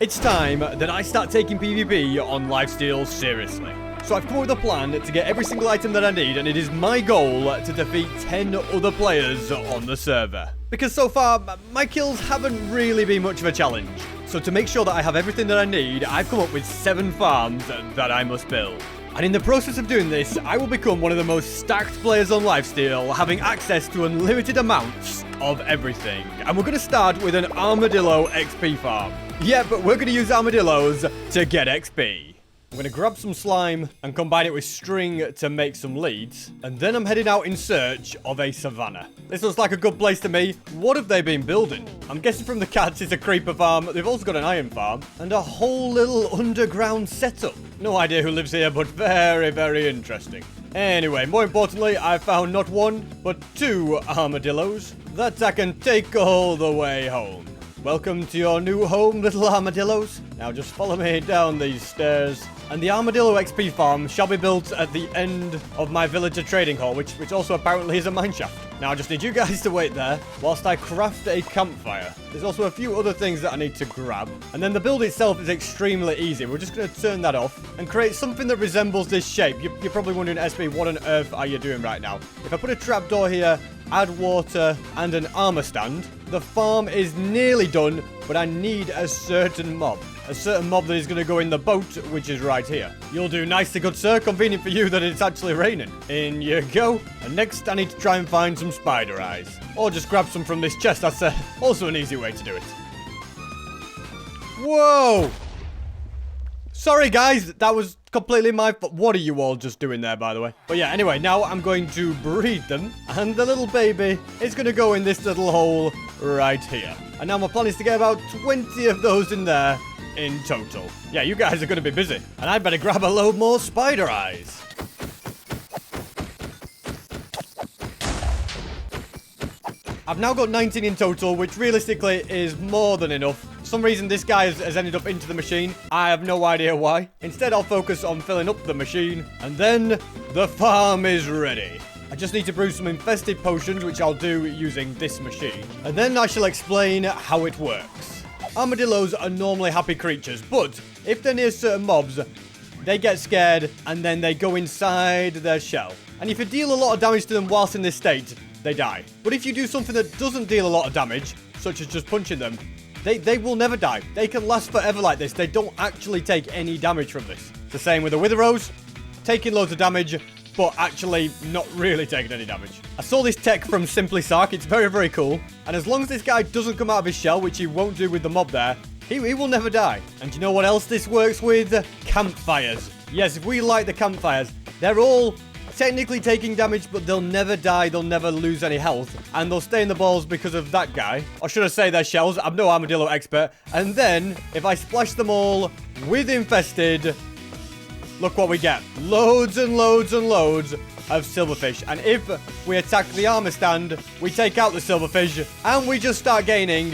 It's time that I start taking PvP on Lifesteal seriously. So I've come up with a plan to get every single item that I need, and it is my goal to defeat 10 other players on the server. Because so far, my kills haven't really been much of a challenge. So to make sure that I have everything that I need, I've come up with 7 farms that I must build. And in the process of doing this, I will become one of the most stacked players on Lifesteal, having access to unlimited amounts of everything. And we're going to start with an armadillo XP farm. Yeah, but we're going to use armadillos to get XP. I'm going to grab some slime and combine it with string to make some leads. And then I'm heading out in search of a savanna. This looks like a good place to me. What have they been building? I'm guessing from the cats it's a creeper farm. They've also got an iron farm and a whole little underground setup. No idea who lives here, but very, very interesting. Anyway, more importantly, I found not 1, but 2 armadillos that I can take all the way home. Welcome to your new home, little armadillos. Now just follow me down these stairs. And the armadillo XP farm shall be built at the end of my villager trading hall, which also apparently is a mineshaft. Now I just need you guys to wait there whilst I craft a campfire. There's also a few other things that I need to grab. And then the build itself is extremely easy. We're just going to turn that off and create something that resembles this shape. You're probably wondering, SB, what on earth are you doing right now? If I put a trapdoor here, add water, and an armor stand, the farm is nearly done, but I need a certain mob. A certain mob that is going to go in the boat, which is right here. You'll do nicely, good sir. Convenient for you that it's actually raining. In you go. And next, I need to try and find some spider eyes. Or just grab some from this chest. That's also an easy way to do it. Whoa! Sorry, guys. That was completely my fault. What are you all just doing there, by the way? But yeah, anyway, now I'm going to breed them. And the little baby is going to go in this little hole right here. And now my plan is to get about 20 of those in there in total. Yeah, you guys are going to be busy. And I better grab a load more spider eyes. I've now got 19 in total, which realistically is more than enough. For some reason, this guy has ended up into the machine. I have no idea why. Instead, I'll focus on filling up the machine. And then the farm is ready. I just need to brew some infested potions, which I'll do using this machine. And then I shall explain how it works. Armadillos are normally happy creatures, but if they're near certain mobs, they get scared and then they go inside their shell. And if you deal a lot of damage to them whilst in this state, they die. But if you do something that doesn't deal a lot of damage, such as just punching them, they will never die. They can last forever like this. They don't actually take any damage from this. It's the same with the Wither Rose, taking loads of damage, but actually not really taking any damage. I saw this tech from Simply Sark. It's very, very cool. And as long as this guy doesn't come out of his shell, which he won't do with the mob there, he will never die. And you know what else this works with? Campfires. Yes, if we light the campfires, they're all technically taking damage, but they'll never die. They'll never lose any health. And they'll stay in the balls because of that guy. Or should I say their shells? I'm no armadillo expert. And then, if I splash them all with infested, look what we get. Loads and loads and loads of silverfish. And if we attack the armor stand, we take out the silverfish and we just start gaining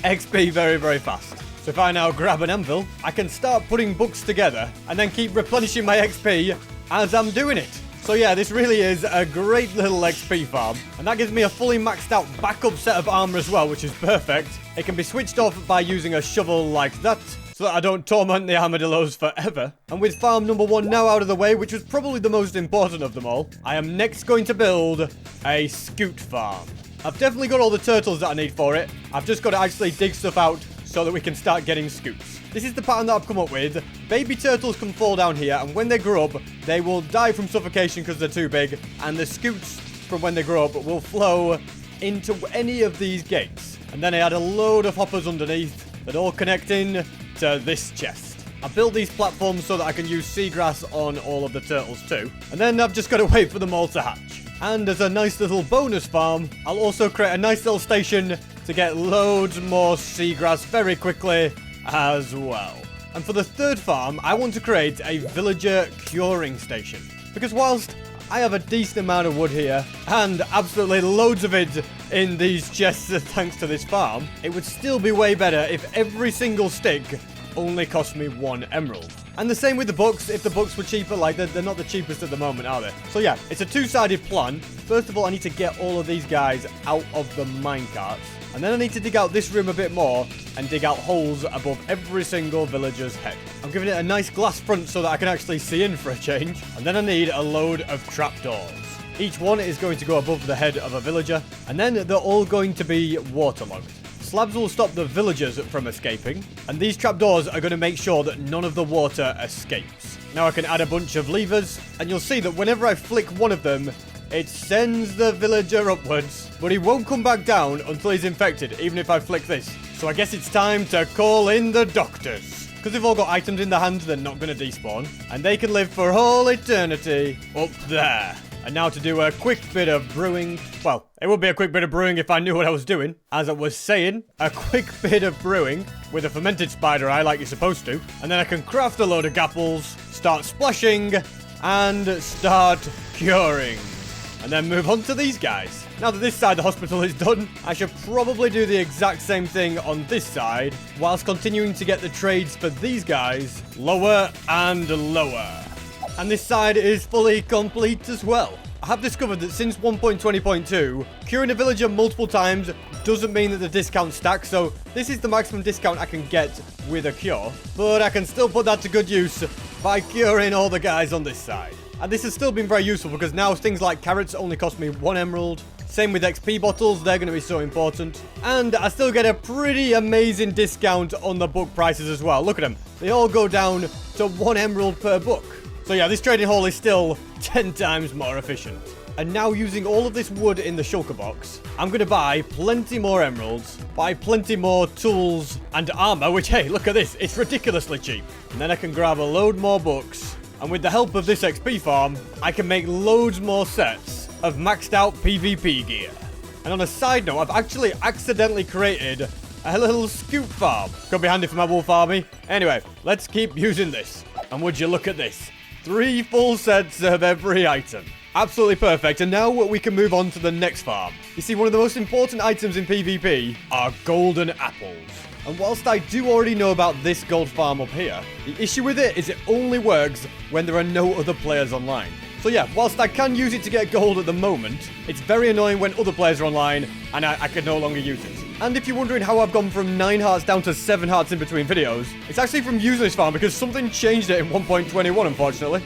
XP very, very fast. So if I now grab an anvil, I can start putting books together and then keep replenishing my XP as I'm doing it. So yeah, this really is a great little XP farm. And that gives me a fully maxed out backup set of armor as well, which is perfect. It can be switched off by using a shovel like that, so that I don't torment the armadillos forever. And with farm number 1 now out of the way, which was probably the most important of them all, I am next going to build a scoot farm. I've definitely got all the turtles that I need for it. I've just got to actually dig stuff out so that we can start getting scoots. This is the pattern that I've come up with. Baby turtles can fall down here, and when they grow up, they will die from suffocation because they're too big, and the scoots from when they grow up will flow into any of these gates. And then I add a load of hoppers underneath that all connect in to this chest. I built these platforms so that I can use seagrass on all of the turtles too. And then I've just got to wait for them all to hatch. And as a nice little bonus farm, I'll also create a nice little station to get loads more seagrass very quickly as well. And for the 3rd farm, I want to create a villager curing station. Because whilst I have a decent amount of wood here, and absolutely loads of it in these chests thanks to this farm, it would still be way better if every single stick only cost me 1 emerald. And the same with the books. If the books were cheaper, like, they're not the cheapest at the moment, are they? So yeah, it's a two-sided plan. First of all, I need to get all of these guys out of the minecarts. And then I need to dig out this room a bit more and dig out holes above every single villager's head. I'm giving it a nice glass front so that I can actually see in for a change. And then I need a load of trapdoors. Each one is going to go above the head of a villager. And then they're all going to be waterlogged. Slabs will stop the villagers from escaping, and these trapdoors are going to make sure that none of the water escapes. Now I can add a bunch of levers, and you'll see that whenever I flick one of them, it sends the villager upwards, but he won't come back down until he's infected, even if I flick this. So I guess it's time to call in the doctors. Because they've all got items in their hand, they're not going to despawn, and they can live for all eternity up there. And now to do a quick bit of brewing. Well, it would be a quick bit of brewing if I knew what I was doing. As I was saying, a quick bit of brewing with a fermented spider eye like you're supposed to. And then I can craft a load of gapples, start splashing, and start curing. And then move on to these guys. Now that this side of the hospital is done, I should probably do the exact same thing on this side, whilst continuing to get the trades for these guys lower and lower. And this side is fully complete as well. I have discovered that since 1.20.2, curing a villager multiple times doesn't mean that the discount stacks, so this is the maximum discount I can get with a cure, but I can still put that to good use by curing all the guys on this side. And this has still been very useful because now things like carrots only cost me 1 emerald. Same with XP bottles, they're going to be so important. And I still get a pretty amazing discount on the book prices as well. Look at them. They all go down to 1 emerald per book. So yeah, this trading hall is still 10 times more efficient. And now using all of this wood in the shulker box, I'm going to buy plenty more emeralds, buy plenty more tools and armor, which, hey, look at this. It's ridiculously cheap. And then I can grab a load more books. And with the help of this XP farm, I can make loads more sets of maxed out PvP gear. And on a side note, I've actually accidentally created a little scoop farm. Could be handy for my wolf army. Anyway, let's keep using this. And would you look at this? 3 full sets of every item. Absolutely perfect. And now we can move on to the next farm. You see, one of the most important items in PvP are golden apples. And whilst I do already know about this gold farm up here, the issue with it is it only works when there are no other players online. So yeah, whilst I can use it to get gold at the moment, it's very annoying when other players are online and I can no longer use it. And if you're wondering how I've gone from 9 hearts down to 7 hearts in between videos, it's actually from using this farm because something changed it in 1.21, unfortunately.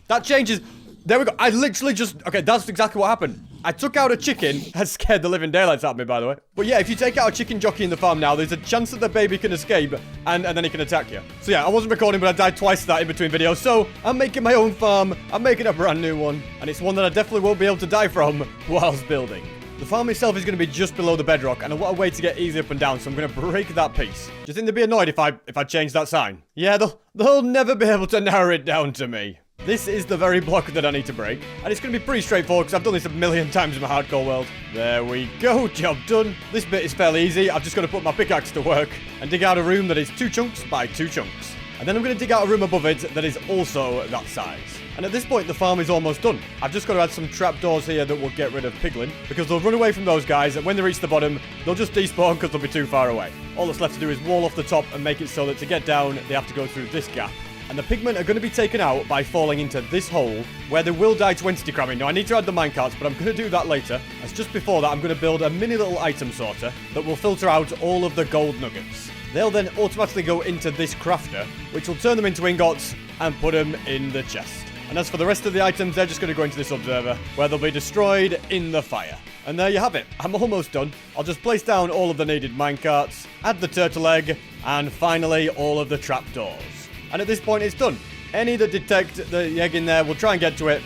That changes... There we go. I literally just... Okay, that's exactly what happened. I took out a chicken. That scared the living daylights out of me, by the way. But yeah, if you take out a chicken jockey in the farm now, there's a chance that the baby can escape and then he can attack you. So yeah, I wasn't recording, but I died twice to that in between videos. So I'm making my own farm. I'm making a brand new one. And it's one that I definitely won't be able to die from whilst building. The farm itself is going to be just below the bedrock, and what a way to get easy up and down, so I'm going to break that piece. Do you think they'd be annoyed if I change that sign? Yeah, they'll never be able to narrow it down to me. This is the very block that I need to break, and it's going to be pretty straightforward because I've done this a million times in my hardcore world. There we go, job done. This bit is fairly easy. I've just got to put my pickaxe to work and dig out a room that is 2 chunks by 2 chunks. And then I'm going to dig out a room above it that is also that size. And at this point, the farm is almost done. I've just got to add some trapdoors here that will get rid of piglin, because they'll run away from those guys, and when they reach the bottom, they'll just despawn because they'll be too far away. All that's left to do is wall off the top and make it so that to get down, they have to go through this gap. And the pigmen are going to be taken out by falling into this hole, where they will die to entity cramming. Now, I need to add the minecarts, but I'm going to do that later. As just before that, I'm going to build a mini little item sorter that will filter out all of the gold nuggets. They'll then automatically go into this crafter, which will turn them into ingots and put them in the chest. And as for the rest of the items, they're just going to go into this observer, where they'll be destroyed in the fire. And there you have it. I'm almost done. I'll just place down all of the needed minecarts, add the turtle egg, and finally all of the trapdoors. And at this point, it's done. Any that detect the egg in there will try and get to it.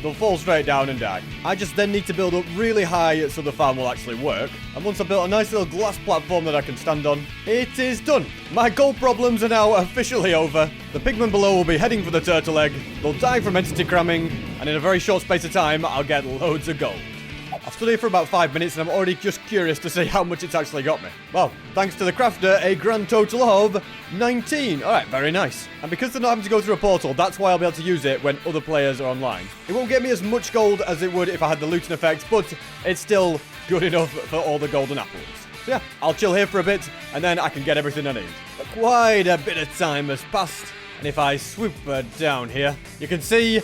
They'll fall straight down and die. I just then need to build up really high so the farm will actually work. And once I've built a nice little glass platform that I can stand on, it is done. My gold problems are now officially over. The pigmen below will be heading for the turtle egg. They'll die from entity cramming. And in a very short space of time, I'll get loads of gold. I've stood here for about 5 minutes and I'm already just curious to see how much it's actually got me. Well, thanks to the crafter, a grand total of 19. Alright, very nice. And because they're not having to go through a portal, that's why I'll be able to use it when other players are online. It won't get me as much gold as it would if I had the looting effect, but it's still good enough for all the golden apples. So yeah, I'll chill here for a bit and then I can get everything I need. But quite a bit of time has passed. And if I swoop down here, you can see...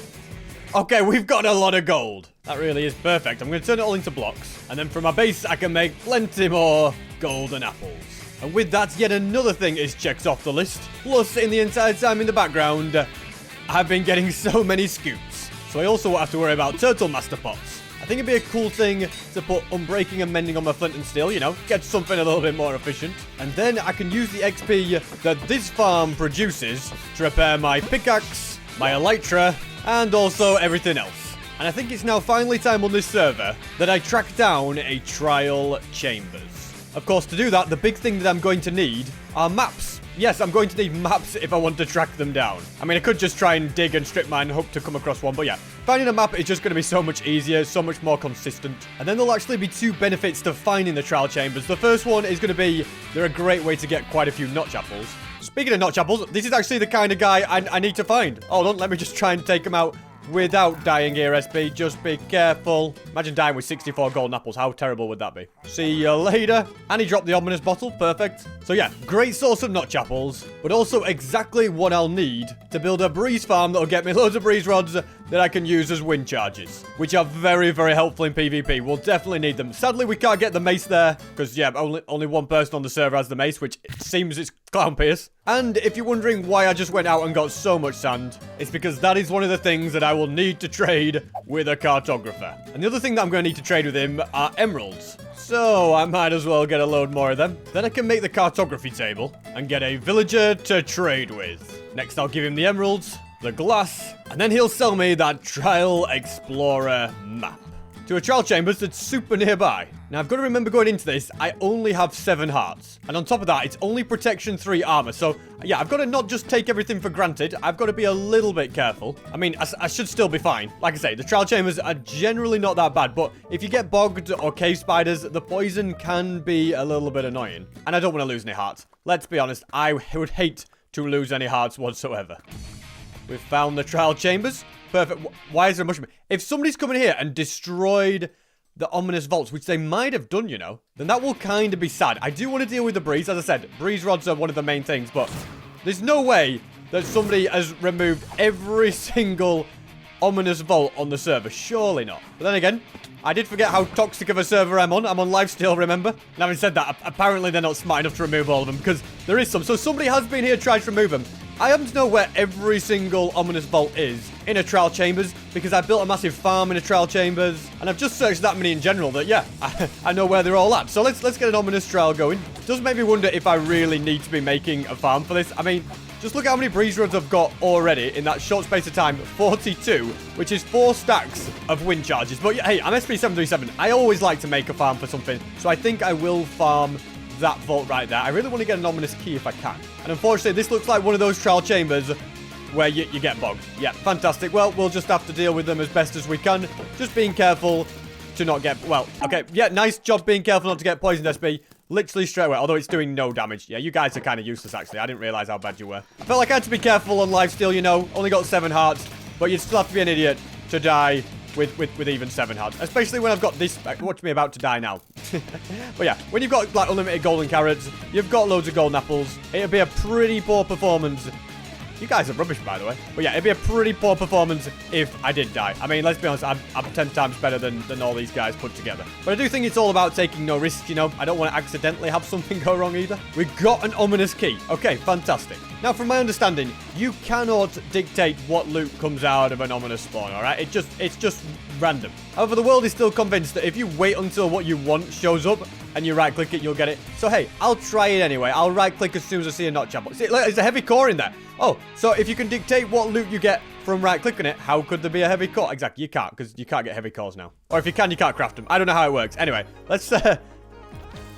Okay, we've got a lot of gold. That really is perfect. I'm going to turn it all into blocks. And then from my base, I can make plenty more golden apples. And with that, yet another thing is checked off the list. Plus, in the entire time in the background, I've been getting so many scoops. So I also won't have to worry about turtle master pots. I think it'd be a cool thing to put unbreaking and mending on my flint and steel, you know, get something a little bit more efficient. And then I can use the XP that this farm produces to repair my pickaxe, my elytra, and also everything else. And I think it's now finally time on this server that I track down a trial chambers. Of course, to do that, the big thing that I'm going to need are maps. Yes, I'm going to need maps if I want to track them down. I mean, I could just try and dig and strip mine and hope to come across one, but yeah. Finding a map is just going to be so much easier, so much more consistent. And then there'll actually be two benefits to finding the trial chambers. The first one is going to be, they're a great way to get quite a few notch apples. Speaking of notch apples, this is actually the kind of guy I need to find. Hold on, let me just try and take him out without dying here, SB. Just be careful. Imagine dying with 64 golden apples. How terrible would that be? See you later. And he dropped the ominous bottle. Perfect. So yeah, great source of notch apples, but also exactly what I'll need to build a breeze farm that'll get me loads of breeze rods that I can use as wind charges, which are very, very helpful in PvP. We'll definitely need them. Sadly, we can't get the mace there because, yeah, only one person on the server has the mace, which it seems it's Clown Pierce. And if you're wondering why I just went out and got so much sand, it's because that is one of the things that I will need to trade with a cartographer. And the other thing that I'm going to need to trade with him are emeralds. So I might as well get a load more of them. Then I can make the cartography table and get a villager to trade with. Next, I'll give him the emeralds, the glass, and then he'll sell me that Trial Explorer map to a trial chambers that's super nearby. Now, I've got to remember going into this, I only have 7 hearts. And on top of that, it's only protection 3 armor. So, yeah, I've got to not just take everything for granted. I've got to be a little bit careful. I mean, I should still be fine. Like I say, the trial chambers are generally not that bad. But if you get bogged or cave spiders, the poison can be a little bit annoying. And I don't want to lose any hearts. Let's be honest, I would hate to lose any hearts whatsoever. We've found the trial chambers. Perfect. Why is there a mushroom? If somebody's coming here and destroyed the ominous vaults, which they might have done, you know, then that will kind of be sad. I do want to deal with the breeze. As I said, breeze rods are one of the main things, but there's no way that somebody has removed every single ominous vault on the server. Surely not. But then again, I did forget how toxic of a server I'm on. I'm on Lifesteal, remember? And having said that, apparently they're not smart enough to remove all of them, because there is some. So somebody has been here trying to remove them. I happen to know where every single ominous vault is in a trial chambers, because I built a massive farm in a trial chambers, and I've just searched that many in general that, yeah, I know where they're all at. So let's get an ominous trial going. It does make me wonder if I really need to be making a farm for this. I mean, just look at how many breeze rods I've got already in that short space of time. 42, which is 4 stacks of wind charges. But yeah, hey, I'm SP737. I always like to make a farm for something, so I think I will farm that vault right there. I really want to get an ominous key if I can. And unfortunately, this looks like one of those trial chambers where you get bogged. Yeah, fantastic. Well, we'll just have to deal with them as best as we can. Just being careful to not get... Well, okay. Yeah, nice job being careful not to get poisoned, SB. Literally straight away, although it's doing no damage. Yeah, you guys are kind of useless, actually. I didn't realize how bad you were. I felt like I had to be careful on Lifesteal, you know. Only got 7 hearts, but you'd still have to be an idiot to die with even 7 hearts. Especially when I've got this... Watch me about to die now. But yeah, when you've got, like, unlimited golden carrots, you've got loads of golden apples, it'd be a pretty poor performance. You guys are rubbish, by the way. But yeah, it'd be a pretty poor performance if I did die. I mean, let's be honest, I'm 10 times better than all these guys put together. But I do think it's all about taking no risks, you know. I don't want to accidentally have something go wrong either. We got an ominous key. Okay, fantastic. Now, from my understanding, you cannot dictate what loot comes out of an ominous spawn, all right? It's just random. However, the world is still convinced that if you wait until what you want shows up and you right-click it, you'll get it. So, hey, I'll try it anyway. I'll right-click as soon as I see a notch apple. See, look, there's a heavy core in there. Oh, so if you can dictate what loot you get from right-clicking it, how could there be a heavy core? Exactly, you can't, because you can't get heavy cores now. Or if you can, you can't craft them. I don't know how it works. Anyway, let's...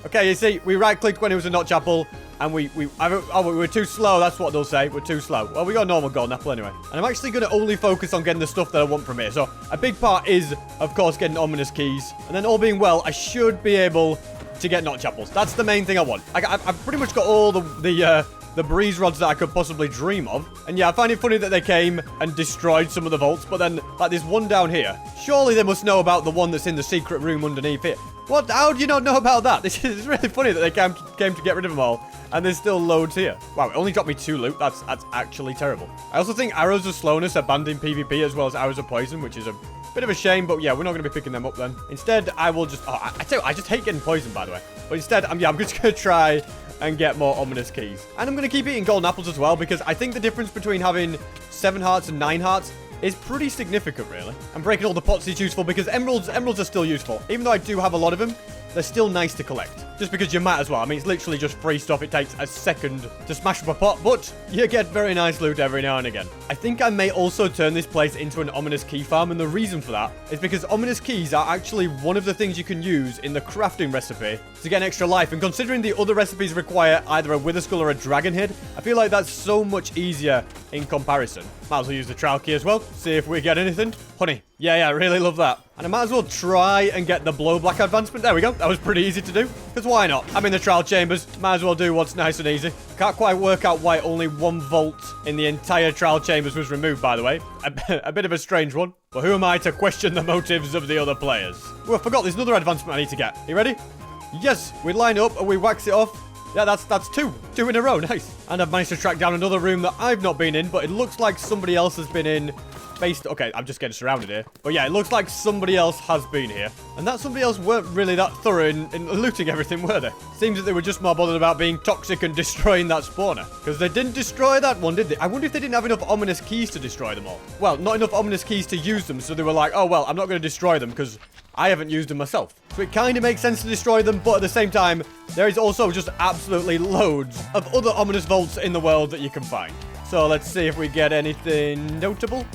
Okay, you see, we right-clicked when it was a notch apple, and we were too slow, that's what they'll say. We're too slow. Well, we got a normal golden apple anyway. And I'm actually going to only focus on getting the stuff that I want from here. So, a big part is, of course, getting ominous keys. And then, all being well, I should be able to get notch apples. That's the main thing I want. I've pretty much got all the breeze rods that I could possibly dream of. And yeah, I find it funny that they came and destroyed some of the vaults, but then, like, there's one down here. Surely they must know about the one that's in the secret room underneath here. What? How do you not know about that? This is really funny that they came to get rid of them all. And there's still loads here. Wow, it only dropped me 2 loot. That's actually terrible. I also think arrows of slowness are banned in PvP as well as arrows of poison, which is a bit of a shame. But yeah, we're not going to be picking them up then. Instead, I will just... Oh, I tell you, I just hate getting poisoned, by the way. But instead, I'm just going to try and get more ominous keys. And I'm going to keep eating golden apples as well, because I think the difference between having 7 hearts and 9 hearts is pretty significant, really. And breaking all the pots is useful because emeralds are still useful. Even though I do have a lot of them, they're still nice to collect. Just because you might as well. I mean, it's literally just free stuff. It takes a second to smash up a pot, but you get very nice loot every now and again. I think I may also turn this place into an ominous key farm, and the reason for that is because ominous keys are actually one of the things you can use in the crafting recipe to get an extra life. And considering the other recipes require either a wither skull or a dragon head, I feel like that's so much easier in comparison. Might as well use the trial key as well. See if we get anything. Honey. Yeah, I really love that. And I might as well try and get the blow black advancement. There we go. That was pretty easy to do. Because why not? I'm in the trial chambers. Might as well do what's nice and easy. Can't quite work out why only 1 vault in the entire trial chambers was removed, by the way. A bit of a strange one. But who am I to question the motives of the other players? Oh, I forgot. There's another advancement I need to get. You ready? Yes. We line up and we wax it off. Yeah, that's 2. 2 in a row. Nice. And I've managed to track down another room that I've not been in, but it looks like somebody else has been in. Okay, I'm just getting surrounded here. But yeah, it looks like somebody else has been here. And that somebody else weren't really that thorough in looting everything, were they? Seems that they were just more bothered about being toxic and destroying that spawner. Because they didn't destroy that one, did they? I wonder if they didn't have enough ominous keys to destroy them all. Well, not enough ominous keys to use them, so they were like, oh, well, I'm not going to destroy them because I haven't used them myself. So it kind of makes sense to destroy them, but at the same time, there is also just absolutely loads of other ominous vaults in the world that you can find. So let's see if we get anything notable.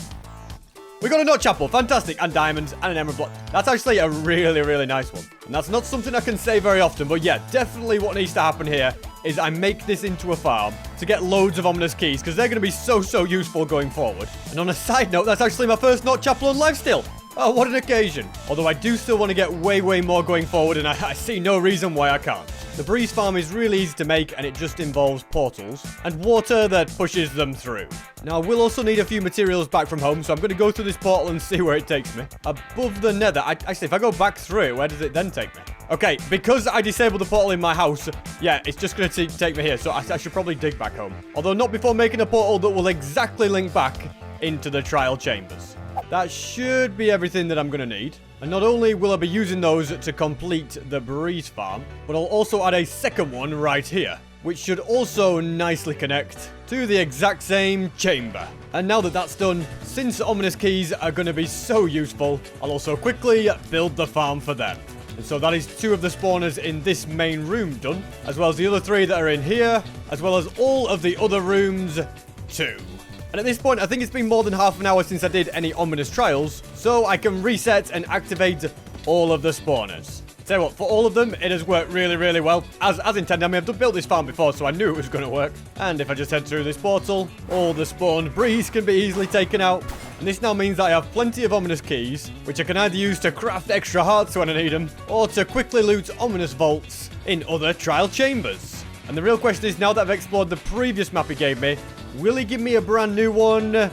We got a notch apple, fantastic, and diamonds, and an emerald block. That's actually a really nice one. And that's not something I can say very often, but yeah, definitely what needs to happen here is I make this into a farm to get loads of ominous keys, because they're going to be so useful going forward. And on a side note, that's actually my first notch apple on Lifesteal. Oh, what an occasion. Although I do still want to get way more going forward, and I see no reason why I can't. The breeze farm is really easy to make, and it just involves portals and water that pushes them through. Now, I will also need a few materials back from home, so I'm going to go through this portal and see where it takes me. Above the nether. Actually, if I go back through it, where does it then take me? Okay, because I disabled the portal in my house, yeah, it's just going to take me here, so I should probably dig back home. Although not before making a portal that will exactly link back into the trial chambers. That should be everything that I'm going to need. And not only will I be using those to complete the breeze farm, but I'll also add a second one right here, which should also nicely connect to the exact same chamber. And now that that's done, since ominous keys are going to be so useful, I'll also quickly build the farm for them. And so that is 2 of the spawners in this main room done, as well as the other 3 that are in here, as well as all of the other rooms too. And at this point, I think it's been more than half an hour since I did any ominous trials, so I can reset and activate all of the spawners. Tell you what, for all of them, it has worked really well. As intended. I mean, I've built this farm before, so I knew it was going to work. And if I just head through this portal, all the spawned breeze can be easily taken out. And this now means that I have plenty of ominous keys, which I can either use to craft extra hearts when I need them, or to quickly loot ominous vaults in other trial chambers. And the real question is, now that I've explored the previous map he gave me, will he give me a brand new one?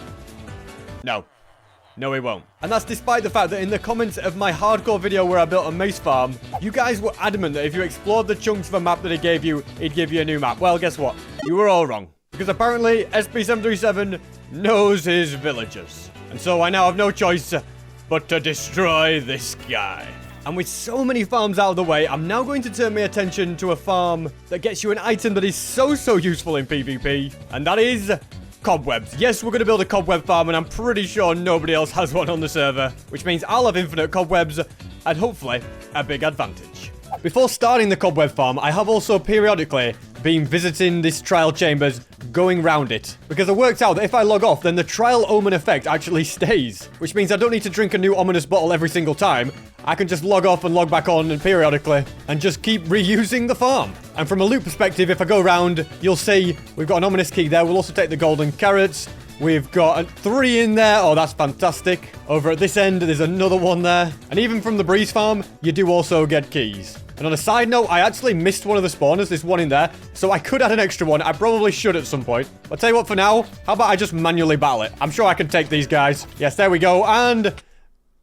No. No, he won't. And that's despite the fact that in the comments of my hardcore video where I built a mace farm, you guys were adamant that if you explored the chunks of a map that he gave you, he'd give you a new map. Well, guess what? You were all wrong. Because apparently, SP737 knows his villagers. And so I now have no choice but to destroy this guy. And with so many farms out of the way, I'm now going to turn my attention to a farm that gets you an item that is so useful in PvP. And that is cobwebs. Yes, we're going to build a cobweb farm, and I'm pretty sure nobody else has one on the server, which means I'll have infinite cobwebs and hopefully a big advantage. Before starting the cobweb farm, I have also periodically been visiting this trial chambers, going round it, because I worked out that if I log off, then the trial omen effect actually stays, which means I don't need to drink a new ominous bottle every single time. I can just log off and log back on and periodically and just keep reusing the farm. And from a loot perspective, if I go around, you'll see we've got an ominous key there. We'll also take the golden carrots. We've got 3 in there. Oh, that's fantastic. Over at this end, there's another one there. And even from the breeze farm, you do also get keys. And on a side note, I actually missed one of the spawners, this one in there. So I could add an extra one. I probably should at some point. But I'll tell you what, for now, how about I just manually battle it? I'm sure I can take these guys. Yes, there we go. And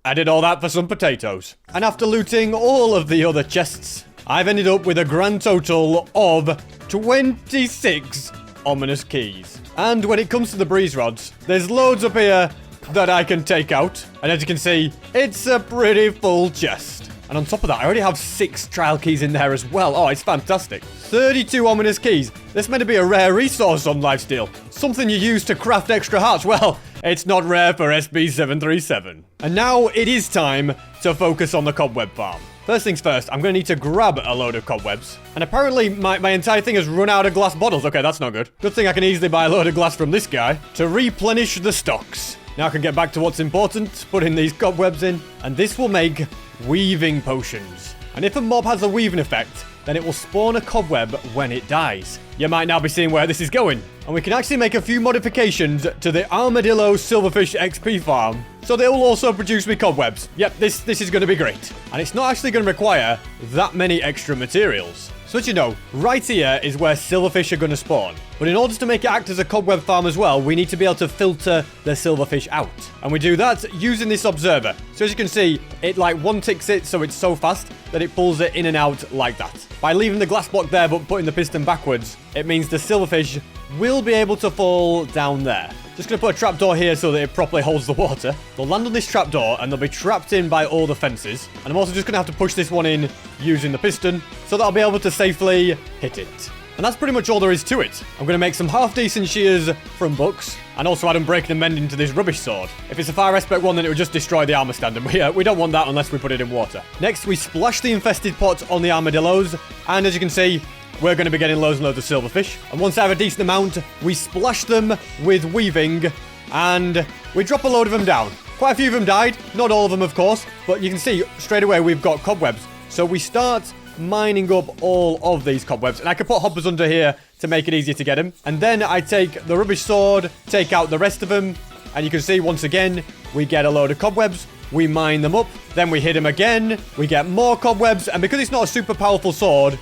I did all that for some potatoes. And after looting all of the other chests, I've ended up with a grand total of 26 ominous keys. And when it comes to the breeze rods, there's loads up here that I can take out. And as you can see, it's a pretty full chest. And on top of that, I already have 6 trial keys in there as well. Oh, it's fantastic. 32 ominous keys. This meant to be a rare resource on Lifesteal. Something you use to craft extra hearts. Well, it's not rare for SB737. And now it is time to focus on the cobweb farm. First things first, I'm going to need to grab a load of cobwebs. And apparently my entire thing has run out of glass bottles. Okay, that's not good. Good thing I can easily buy a load of glass from this guy to replenish the stocks. Now I can get back to what's important, putting these cobwebs in. And this will make weaving potions. And if a mob has a weaving effect, then it will spawn a cobweb when it dies. You might now be seeing where this is going. And we can actually make a few modifications to the Armadillo Silverfish XP farm, so they will also produce me cobwebs. Yep, this is going to be great. And it's not actually going to require that many extra materials. So as you know, right here is where silverfish are going to spawn. But in order to make it act as a cobweb farm as well, we need to be able to filter the silverfish out. And we do that using this observer. So as you can see, it like one-ticks it so it's so fast that it pulls it in and out like that. By leaving the glass block there but putting the piston backwards, it means the silverfish will be able to fall down there. Just going to put a trapdoor here so that it properly holds the water. They'll land on this trapdoor and they'll be trapped in by all the fences. And I'm also just going to have to push this one in using the piston so that I'll be able to safely hit it. And that's pretty much all there is to it. I'm going to make some half-decent shears from books and also add unbreaking and mending to this rubbish sword. If it's a fire aspect one, then it would just destroy the armor stand, and we don't want that unless we put it in water. Next, we splash the infested pots on the armadillos, and as you can see, we're going to be getting loads and loads of silverfish. And once I have a decent amount, we splash them with weaving, and we drop a load of them down. Quite a few of them died, not all of them of course, but you can see straight away we've got cobwebs. So we start mining up all of these cobwebs, and I can put hoppers under here to make it easier to get them. And then I take the rubbish sword, take out the rest of them, and you can see once again we get a load of cobwebs. We mine them up, then we hit them again, we get more cobwebs, and because it's not a super powerful sword,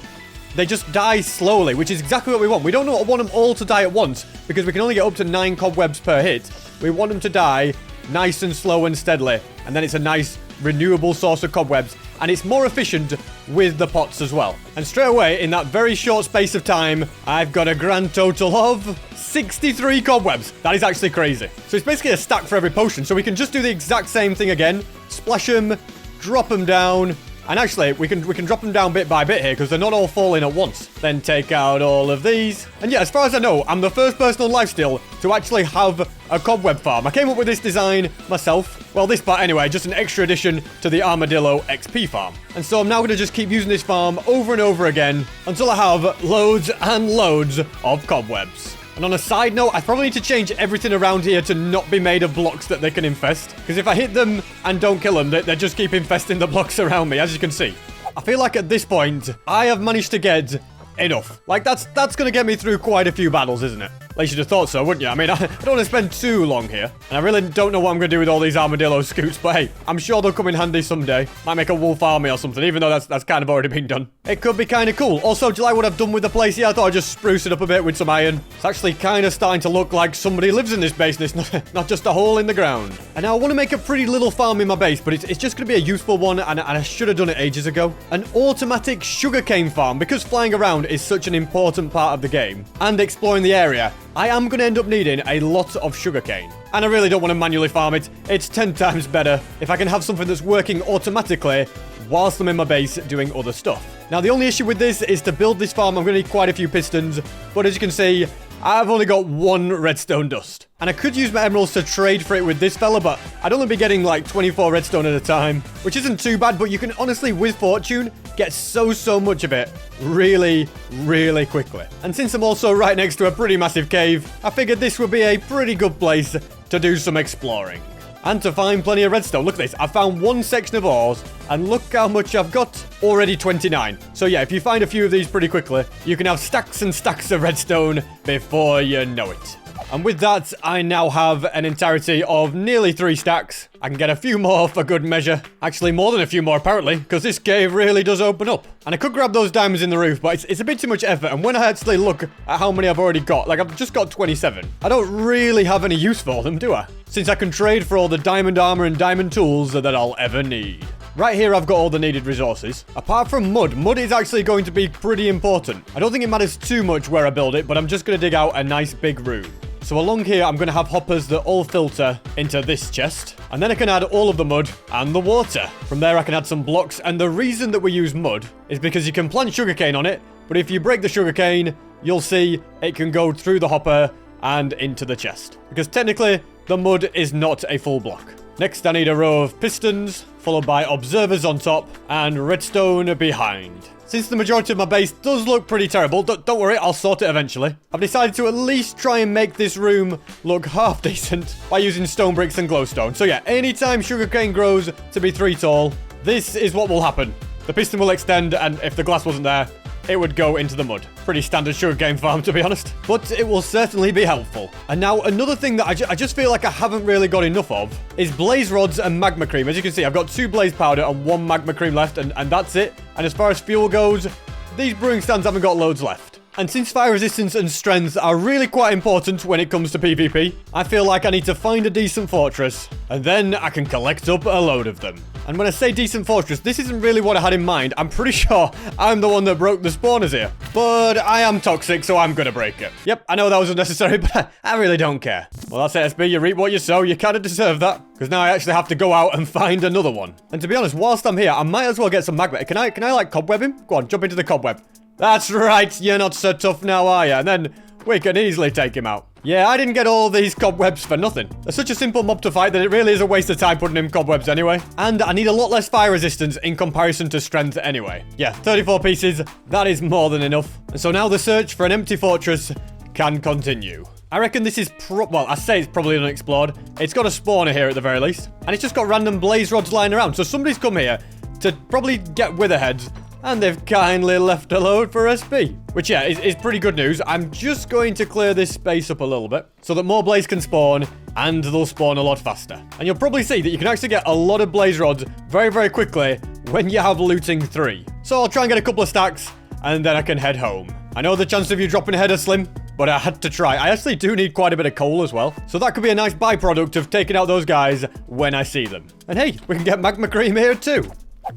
they just die slowly, which is exactly what we want. We don't want them all to die at once, because we can only get up to 9 cobwebs per hit. We want them to die nice and slow and steadily, and then it's a nice renewable source of cobwebs, and it's more efficient with the pots as well. And straight away, in that very short space of time, I've got a grand total of 63 cobwebs. That is actually crazy. So it's basically a stack for every potion, so we can just do the exact same thing again. Splash them, drop them down, and actually, we can drop them down bit by bit here because they're not all falling at once. Then take out all of these. And yeah, as far as I know, I'm the first person on Lifesteal to actually have a cobweb farm. I came up with this design myself. Well, this part anyway, just an extra addition to the Armadillo XP farm. And so I'm now going to just keep using this farm over and over again until I have loads and loads of cobwebs. And on a side note, I probably need to change everything around here to not be made of blocks that they can infest. Because if I hit them and don't kill them, they just keep infesting the blocks around me, as you can see. I feel like at this point, I have managed to get enough. Like, that's going to get me through quite a few battles, isn't it? At least you'd have thought so, wouldn't you? I mean, I don't want to spend too long here. And I really don't know what I'm going to do with all these armadillo scoots. But hey, I'm sure they'll come in handy someday. Might make a wolf army or something, even though that's kind of already been done. It could be kind of cool. Also, do you like what I've done with the place here? I thought I'd just spruce it up a bit with some iron. It's actually kind of starting to look like somebody lives in this base. And it's not just a hole in the ground. And now I want to make a pretty little farm in my base, but it's just going to be a useful one. And I should have done it ages ago. An automatic sugarcane farm, because flying around is such an important part of the game. And exploring the area, I am going to end up needing a lot of sugarcane. And I really don't want to manually farm it. It's 10 times better if I can have something that's working automatically whilst I'm in my base doing other stuff. Now, the only issue with this is to build this farm, I'm going to need quite a few pistons. But as you can see, I've only got 1 redstone dust. And I could use my emeralds to trade for it with this fella, but I'd only be getting like 24 redstone at a time, which isn't too bad, but you can honestly, with fortune, get so much of it really quickly. And since I'm also right next to a pretty massive cave, I figured this would be a pretty good place to do some exploring. And to find plenty of redstone. Look at this. I found 1 section of ores, and look how much I've got. Already 29. So yeah, if you find a few of these pretty quickly, you can have stacks and stacks of redstone before you know it. And with that, I now have an entirety of nearly 3 stacks. I can get a few more for good measure. Actually, more than a few more, apparently, because this cave really does open up. And I could grab those diamonds in the roof, but it's a bit too much effort. And when I actually look at how many I've already got, like, I've just got 27. I don't really have any use for them, do I? Since I can trade for all the diamond armor and diamond tools that I'll ever need. Right here, I've got all the needed resources. Apart from mud, mud is actually going to be pretty important. I don't think it matters too much where I build it, but I'm just going to dig out a nice big room. So along here, I'm going to have hoppers that all filter into this chest. And then I can add all of the mud and the water. From there, I can add some blocks. And the reason that we use mud is because you can plant sugarcane on it. But if you break the sugarcane, you'll see it can go through the hopper and into the chest. Because technically, the mud is not a full block. Next, I need a row of pistons, followed by observers on top, and redstone behind. Since the majority of my base does look pretty terrible, don't worry, I'll sort it eventually. I've decided to at least try and make this room look half decent by using stone bricks and glowstone. So yeah, anytime sugarcane grows to be 3 tall, this is what will happen. The piston will extend, and if the glass wasn't there, it would go into the mud. Pretty standard sugarcane farm, to be honest. But it will certainly be helpful. And now, another thing that I just feel like I haven't really got enough of is blaze rods and magma cream. As you can see, I've got 2 blaze powder and 1 magma cream left, and that's it. And as far as fuel goes, these brewing stands haven't got loads left. And since fire resistance and strength are really quite important when it comes to PvP, I feel like I need to find a decent fortress, and then I can collect up a load of them. And when I say decent fortress, this isn't really what I had in mind. I'm pretty sure I'm the one that broke the spawners here. But I am toxic, so I'm gonna break it. Yep, I know that was unnecessary, but I really don't care. Well, that's it, SB. You reap what you sow. You kind of deserve that. Because now I actually have to go out and find another one. And to be honest, whilst I'm here, I might as well get some magma. Can I like cobweb him? Go on, jump into the cobweb. That's right, you're not so tough now, are you? And then we can easily take him out. Yeah, I didn't get all these cobwebs for nothing. They're such a simple mob to fight that it really is a waste of time putting in cobwebs anyway. And I need a lot less fire resistance in comparison to strength anyway. Yeah, 34 pieces, that is more than enough. And so now the search for an empty fortress can continue. I reckon this is well, I say it's probably unexplored. It's got a spawner here at the very least. And it's just got random blaze rods lying around. So somebody's come here to probably get witherheads. And they've kindly left a load for SP. Which, yeah, is pretty good news. I'm just going to clear this space up a little bit so that more blaze can spawn and they'll spawn a lot faster. And you'll probably see that you can actually get a lot of blaze rods very, very quickly when you have looting 3. So I'll try and get a couple of stacks and then I can head home. I know the chance of you dropping ahead are slim, but I had to try. I actually do need quite a bit of coal as well. So that could be a nice byproduct of taking out those guys when I see them. And hey, we can get magma cream here too.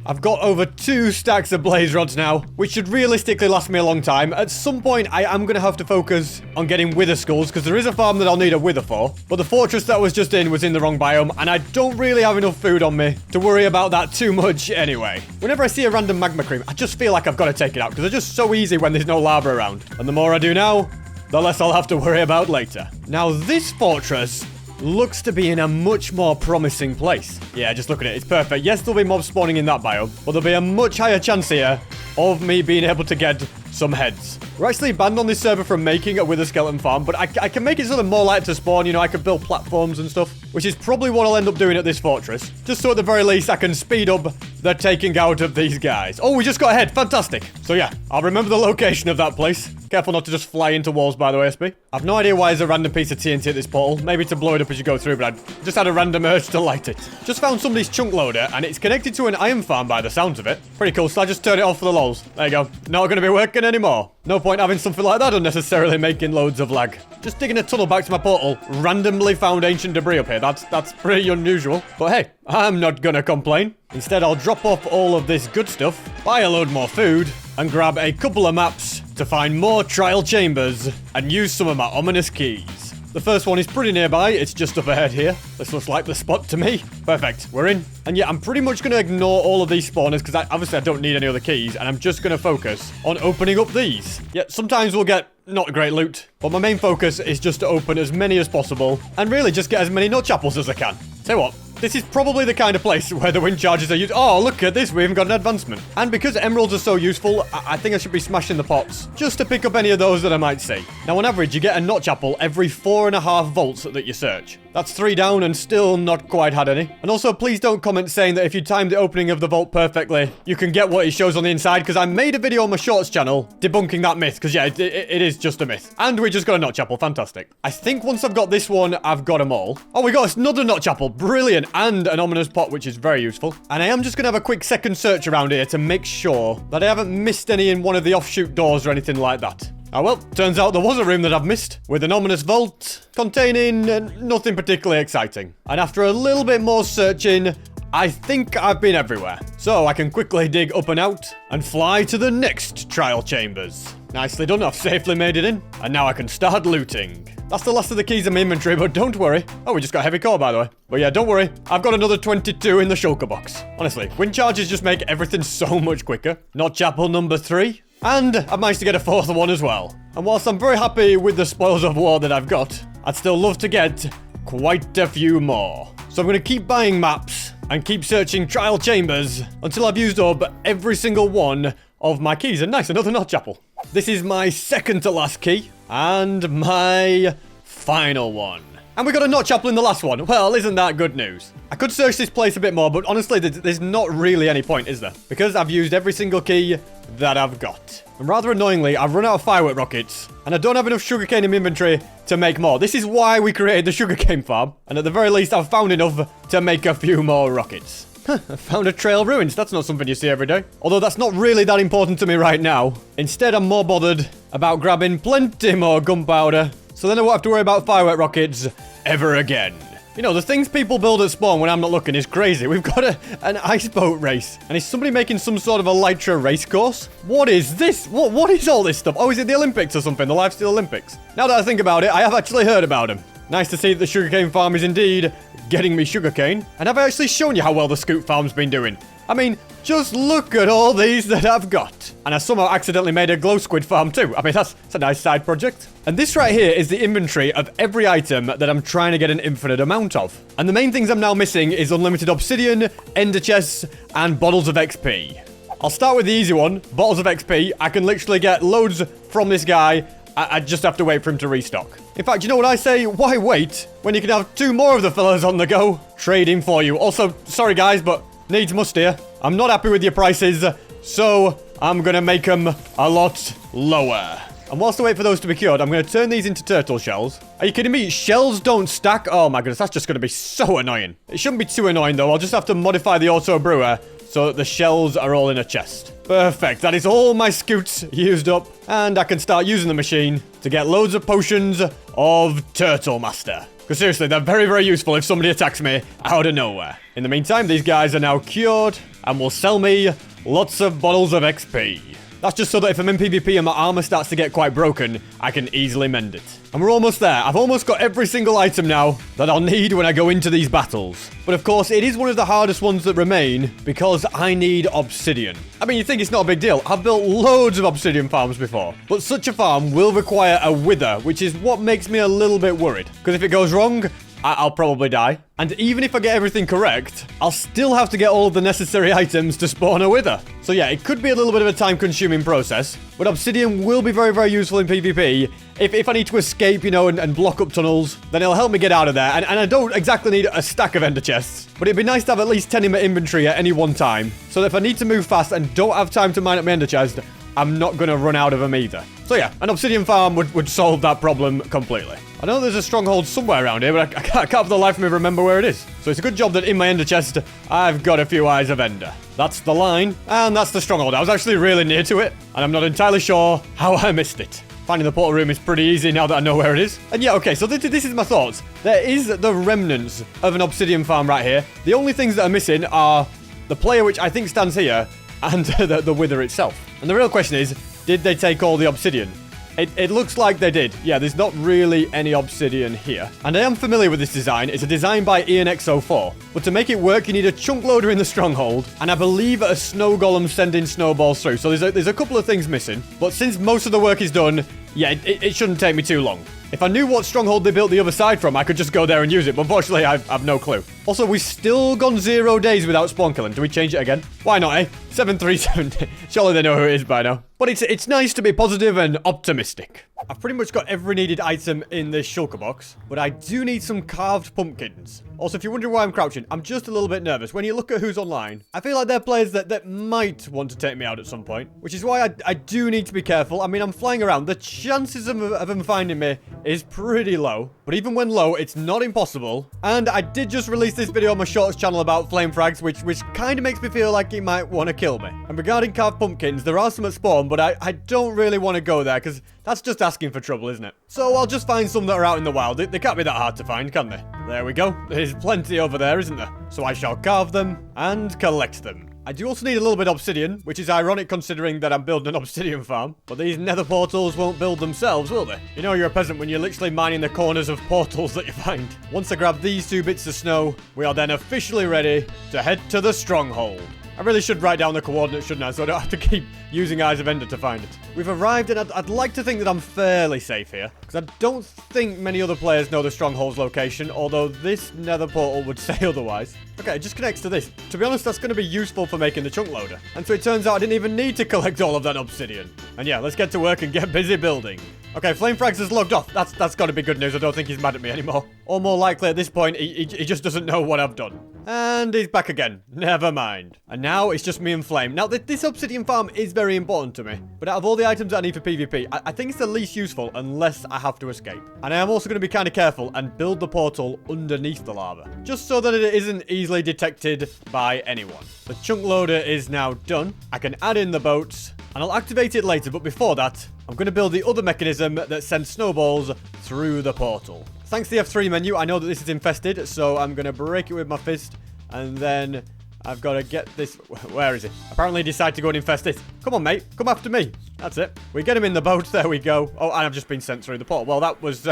I've got over 2 stacks of blaze rods now, which should realistically last me a long time. At some point, I am going to have to focus on getting wither skulls, because there is a farm that I'll need a wither for. But the fortress that was just in was in the wrong biome, and I don't really have enough food on me to worry about that too much anyway. Whenever I see a random magma cream, I just feel like I've got to take it out, because they're just so easy when there's no lava around. And the more I do now, the less I'll have to worry about later. Now, this fortress looks to be in a much more promising place. Yeah, just look at it. It's perfect. Yes, there'll be mobs spawning in that biome, but there'll be a much higher chance here of me being able to get some heads. We're actually banned on this server from making a wither skeleton farm, but I can make it so they're more likely to spawn. You know, I could build platforms and stuff, which is probably what I'll end up doing at this fortress. Just so at the very least I can speed up the taking out of these guys. Oh, we just got a head. Fantastic. So yeah, I'll remember the location of that place. Careful not to just fly into walls, by the way, SB. I've no idea why there's a random piece of TNT at this portal. Maybe to blow it up as you go through, but I just had a random urge to light it. Just found somebody's chunk loader, and it's connected to an iron farm by the sounds of it. Pretty cool, so I just turn it off for the lols. There you go. Not going to be working anymore. No point having something like that unnecessarily making loads of lag. Just digging a tunnel back to my portal, randomly found ancient debris up here. That's pretty unusual. But hey, I'm not gonna complain. Instead, I'll drop off all of this good stuff, buy a load more food, and grab a couple of maps to find more trial chambers and use some of my ominous keys. The first one is pretty nearby. It's just up ahead here. This looks like the spot to me. Perfect. We're in. And yeah, I'm pretty much going to ignore all of these spawners because obviously I don't need any other keys. And I'm just going to focus on opening up these. Yeah, sometimes we'll get not great loot. But my main focus is just to open as many as possible. And really just get as many nut chapels as I can. Tell you what. This is probably the kind of place where the wind charges are used. Oh, look at this. We even got an advancement. And because emeralds are so useful, I think I should be smashing the pots just to pick up any of those that I might see. Now, on average, you get a notch apple every 4.5 volts that you search. That's 3 down and still not quite had any. And also, please don't comment saying that if you timed the opening of the vault perfectly, you can get what it shows on the inside, because I made a video on my shorts channel debunking that myth, because yeah, it is just a myth. And we just got a notch apple. Fantastic. I think once I've got this one, I've got them all. Oh, we got another notch apple. Brilliant. And an ominous pot, which is very useful. And I am just going to have a quick second search around here to make sure that I haven't missed any in one of the offshoot doors or anything like that. Oh well, turns out there was a room that I've missed, with an ominous vault containing nothing particularly exciting. And after a little bit more searching, I think I've been everywhere. So I can quickly dig up and out and fly to the next trial chambers. Nicely done, I've safely made it in. And now I can start looting. That's the last of the keys in my inventory, but don't worry. Oh, we just got heavy core, by the way. But yeah, don't worry. I've got another 22 in the shulker box. Honestly, wind charges just make everything so much quicker. Notch apple number 3. And I've managed to get a 4th one as well. And whilst I'm very happy with the spoils of war that I've got, I'd still love to get quite a few more. So I'm going to keep buying maps and keep searching trial chambers until I've used up every single one of my keys. And nice, another notch apple. This is my second to last key and my final one. And we got a notch apple in the last one. Well, isn't that good news? I could search this place a bit more, but honestly, there's not really any point, is there? Because I've used every single key that I've got. And rather annoyingly, I've run out of firework rockets, and I don't have enough sugarcane in my inventory to make more. This is why we created the sugarcane farm, and at the very least, I've found enough to make a few more rockets. I found a trail of ruins. That's not something you see every day. Although that's not really that important to me right now. Instead, I'm more bothered about grabbing plenty more gunpowder, so then I won't have to worry about firework rockets ever again. You know, the things people build at spawn when I'm not looking is crazy. We've got an ice boat race. And is somebody making some sort of a Lytra race course? What is this? What is all this stuff? Oh, is it the Olympics or something? The Lifesteal Olympics? Now that I think about it, I have actually heard about them. Nice to see that the sugarcane farm is indeed getting me sugarcane. And have I actually shown you how well the scoop farm's been doing? I mean, just look at all these that I've got. And I somehow accidentally made a glow squid farm too. I mean, that's a nice side project. And this right here is the inventory of every item that I'm trying to get an infinite amount of. And the main things I'm now missing is unlimited obsidian, ender chests, and bottles of XP. I'll start with the easy one, bottles of XP. I can literally get loads from this guy. I just have to wait for him to restock. In fact, you know what I say? Why wait when you can have 2 more of the fellas on the go trading for you? Also, sorry guys, but needs must here. I'm not happy with your prices, so I'm gonna make them a lot lower. And whilst I wait for those to be cured, I'm gonna turn these into turtle shells. Are you kidding me? Shells don't stack? Oh my goodness, that's just gonna be so annoying. It shouldn't be too annoying though. I'll just have to modify the auto brewer so that the shells are all in a chest. Perfect. That is all my scoots used up. And I can start using the machine to get loads of potions of Turtle Master. Because seriously, they're very, very useful if somebody attacks me out of nowhere. In the meantime, these guys are now cured and will sell me lots of bottles of XP. That's just so that if I'm in PvP and my armor starts to get quite broken, I can easily mend it. And we're almost there. I've almost got every single item now that I'll need when I go into these battles. But of course, it is one of the hardest ones that remain because I need obsidian. I mean, you think it's not a big deal. I've built loads of obsidian farms before. But such a farm will require a wither, which is what makes me a little bit worried. Because if it goes wrong, I'll probably die. And even if I get everything correct, I'll still have to get all of the necessary items to spawn a wither. So yeah, it could be a little bit of a time-consuming process, but obsidian will be very, very useful in PvP. If I need to escape, you know, and block up tunnels, then it'll help me get out of there. And I don't exactly need a stack of ender chests, but it'd be nice to have at least 10 in my inventory at any one time, so that if I need to move fast and don't have time to mine up my ender chest, I'm not going to run out of them either. So yeah, an obsidian farm would solve that problem completely. I know there's a stronghold somewhere around here, but I can't for the life of me remember where it is. So it's a good job that in my ender chest, I've got a few eyes of ender. That's the line, and that's the stronghold. I was actually really near to it, and I'm not entirely sure how I missed it. Finding the portal room is pretty easy now that I know where it is. And yeah, okay, so this is my thoughts. There is the remnants of an obsidian farm right here. The only things that are missing are the player, which I think stands here, and the wither itself. And the real question is, did they take all the obsidian? It looks like they did. Yeah, there's not really any obsidian here. And I am familiar with this design. It's a design by ENX04. But to make it work, you need a chunk loader in the stronghold. And I believe a snow golem sending snowballs through. So there's a couple of things missing. But since most of the work is done, yeah, it shouldn't take me too long. If I knew what stronghold they built the other side from, I could just go there and use it. But unfortunately, I've no clue. Also, we've still gone 0 days without spawn killing. Do we change it again? Why not, eh? 737. Surely they know who it is by now. But it's nice to be positive and optimistic. I've pretty much got every needed item in this shulker box, but I do need some carved pumpkins. Also, if you're wondering why I'm crouching, I'm just a little bit nervous. When you look at who's online, I feel like they're players that might want to take me out at some point, which is why I do need to be careful. I mean, I'm flying around. The chances of them finding me is pretty low, but even when low, it's not impossible. And I did just release this video on my shorts channel about flame frags, which kind of makes me feel like he might want to kill me. And regarding carved pumpkins, there are some at spawn, but I don't really want to go there because that's just asking for trouble, isn't it? So I'll just find some that are out in the wild. They can't be that hard to find, can they? There we go. There's plenty over there, isn't there? So I shall carve them and collect them. I do also need a little bit of obsidian, which is ironic considering that I'm building an obsidian farm. But these nether portals won't build themselves, will they? You know you're a peasant when you're literally mining the corners of portals that you find. Once I grab these 2 bits of snow, we are then officially ready to head to the stronghold. I really should write down the coordinates, shouldn't I? So I don't have to keep using Eyes of Ender to find it. We've arrived, and I'd like to think that I'm fairly safe here, because I don't think many other players know the stronghold's location, although this nether portal would say otherwise. Okay, it just connects to this. To be honest, that's going to be useful for making the chunk loader. And so it turns out I didn't even need to collect all of that obsidian. And yeah, let's get to work and get busy building. Okay, Flame Frags has logged off. That's got to be good news. I don't think he's mad at me anymore. Or more likely at this point, he just doesn't know what I've done. And he's back again. Never mind. And now it's just me and Flame. Now, this obsidian farm is very important to me. But out of all the items I need for PvP, I think it's the least useful unless I have to escape. And I am also going to be kind of careful and build the portal underneath the lava. Just so that it isn't easily detected by anyone. The chunk loader is now done. I can add in the boats. And I'll activate it later, but before that, I'm going to build the other mechanism that sends snowballs through the portal. Thanks to the F3 menu, I know that this is infested, so I'm going to break it with my fist, and then I've got to get this... Where is it? Apparently decide to go and infest it. Come on, mate. Come after me. That's it. We get him in the boat. There we go. Oh, and I've just been sent through the portal. Well, that was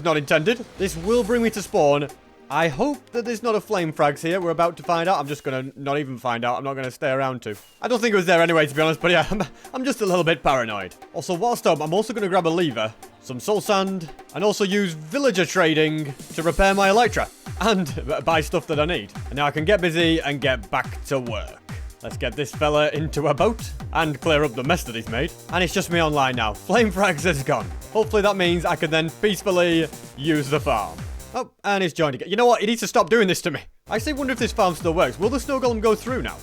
not intended. This will bring me to spawn. I hope that there's not a flame frags here. We're about to find out. I'm just going to not even find out. I'm not going to stay around to. I don't think it was there anyway, to be honest. But yeah, I'm just a little bit paranoid. Also, whilst I'm also going to grab a lever, some soul sand, and also use villager trading to repair my Elytra. And buy stuff that I need. And now I can get busy and get back to work. Let's get this fella into a boat and clear up the mess that he's made. And it's just me online now. Flame frags is gone. Hopefully that means I can then peacefully use the farm. Oh, and he's joined again. You know what? He needs to stop doing this to me. I actually wonder if this farm still works. Will the snow golem go through now?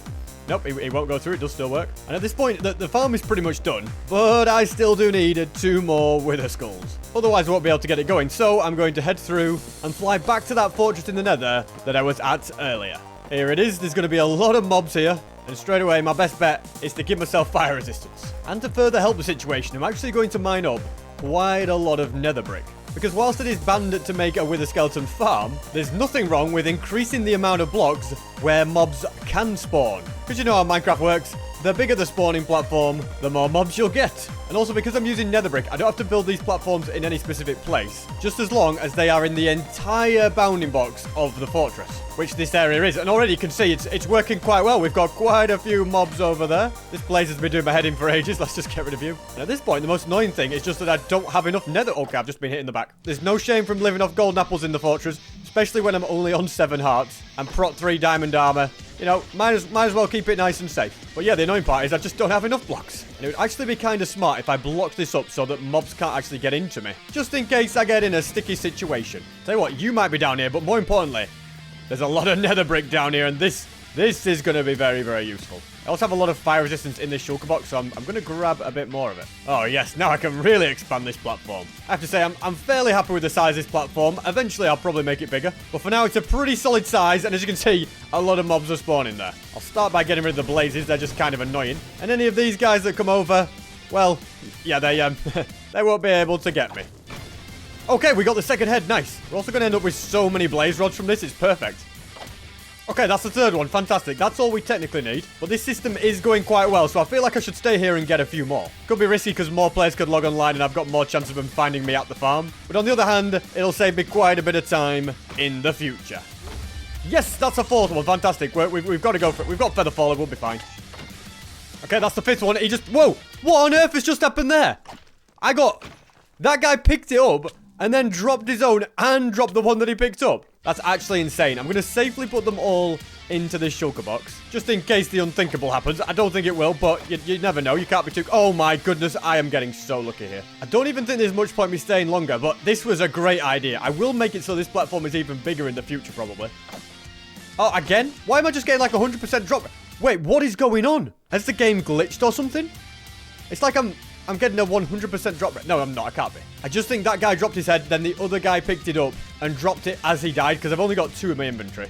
Nope, he won't go through. It does still work. And at this point, the farm is pretty much done. But I still do need 2 more wither skulls. Otherwise, I won't be able to get it going. So I'm going to head through and fly back to that fortress in the nether that I was at earlier. Here it is. There's going to be a lot of mobs here. And straight away, my best bet is to give myself fire resistance. And to further help the situation, I'm actually going to mine up quite a lot of nether brick. Because whilst it is banned to make a wither skeleton farm, there's nothing wrong with increasing the amount of blocks where mobs can spawn. Because you know how Minecraft works, the bigger the spawning platform, the more mobs you'll get. And also because I'm using nether brick, I don't have to build these platforms in any specific place, just as long as they are in the entire bounding box of the fortress, which this area is. And already you can see it's working quite well. We've got quite a few mobs over there. This place has been doing my head in for ages. Let's just get rid of you. And at this point, the most annoying thing is just that I don't have enough nether. Okay, I've just been hit in the back. There's no shame from living off golden apples in the fortress, especially when I'm only on 7 hearts and prot 3 diamond armor. You know, might as well keep it nice and safe. But yeah, the annoying part is I just don't have enough blocks. And it would actually be kind of smart if I blocked this up so that mobs can't actually get into me. Just in case I get in a sticky situation. Tell you what, you might be down here, but more importantly, there's a lot of nether brick down here, and this is going to be very, very useful. I also have a lot of fire resistance in this shulker box, so I'm going to grab a bit more of it. Oh, yes. Now I can really expand this platform. I have to say, I'm fairly happy with the size of this platform. Eventually, I'll probably make it bigger. But for now, it's a pretty solid size, and as you can see, a lot of mobs are spawning there. I'll start by getting rid of the blazes. They're just kind of annoying. And any of these guys that come over, well, yeah, they won't be able to get me. Okay, we got the second head. Nice. We're also going to end up with so many blaze rods from this. It's perfect. Okay, that's the third one. Fantastic. That's all we technically need. But this system is going quite well, so I feel like I should stay here and get a few more. Could be risky because more players could log online and I've got more chance of them finding me at the farm. But on the other hand, it'll save me quite a bit of time in the future. Yes, that's a 4th one. Fantastic. We've got to go for it. We've got Feather Faller. We'll be fine. Okay, that's the 5th one. He just... Whoa! What on earth has just happened there? I got That guy picked it up and then dropped his own and dropped the one that he picked up. That's actually insane. I'm going to safely put them all into this shulker box, just in case the unthinkable happens. I don't think it will, but you never know. You can't be too... Oh my goodness, I am getting so lucky here. I don't even think there's much point me staying longer, but this was a great idea. I will make it so this platform is even bigger in the future, probably. Oh, again? Why am I just getting like 100% drop? Wait, what is going on? Has the game glitched or something? It's like I'm getting a 100% drop rate. No, I'm not. I can't be. I just think that guy dropped his head, then the other guy picked it up and dropped it as he died, because I've only got 2 in my inventory.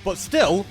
But still,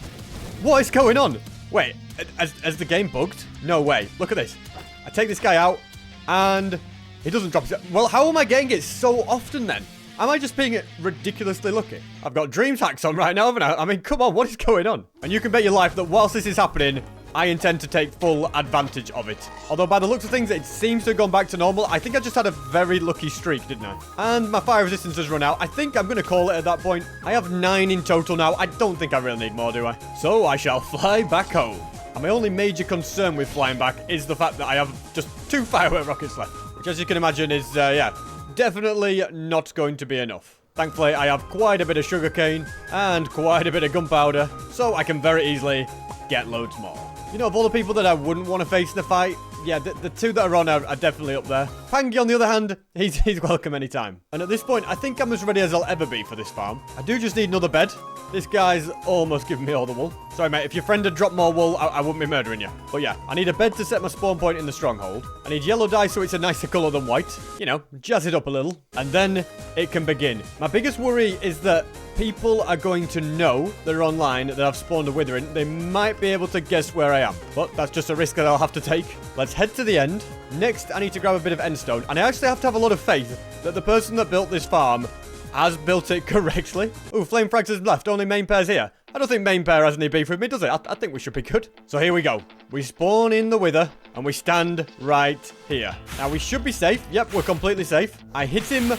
what is going on? Wait, has the game bugged? No way. Look at this. I take this guy out, and he doesn't drop his head. Well, how am I getting it so often then? Am I just being ridiculously lucky? I've got dreams hacks on right now, haven't I? I mean, come on, what is going on? And you can bet your life that whilst this is happening, I intend to take full advantage of it. Although by the looks of things, it seems to have gone back to normal. I think I just had a very lucky streak, didn't I? And my fire resistance has run out. I think I'm going to call it at that point. I have 9 in total now. I don't think I really need more, do I? So I shall fly back home. And my only major concern with flying back is the fact that I have just 2 firework rockets left. Which, as you can imagine, is, yeah, definitely not going to be enough. Thankfully, I have quite a bit of sugarcane and quite a bit of gunpowder, so I can very easily get loads more. You know, of all the people that I wouldn't want to face in a fight, yeah, the 2 that are on are definitely up there. Pangy, on the other hand, he's welcome anytime. And at this point, I think I'm as ready as I'll ever be for this farm. I do just need another bed. This guy's almost giving me all the wool. Sorry, mate, if your friend had dropped more wool, I wouldn't be murdering you. But yeah, I need a bed to set my spawn point in the stronghold. I need yellow dye so it's a nicer colour than white. You know, jazz it up a little. And then it can begin. My biggest worry is that people are going to know they're online, that I've spawned a withering. They might be able to guess where I am. But that's just a risk that I'll have to take. Let's head to the end. Next, I need to grab a bit of endstone. And I actually have to have a lot of faith that the person that built this farm has built it correctly. Ooh, flame frags has left. Only main pair's here. I don't think main pair has any beef with me, does it? I think we should be good. So here we go. We spawn in the wither, and we stand right here. Now, we should be safe. Yep, we're completely safe. I hit him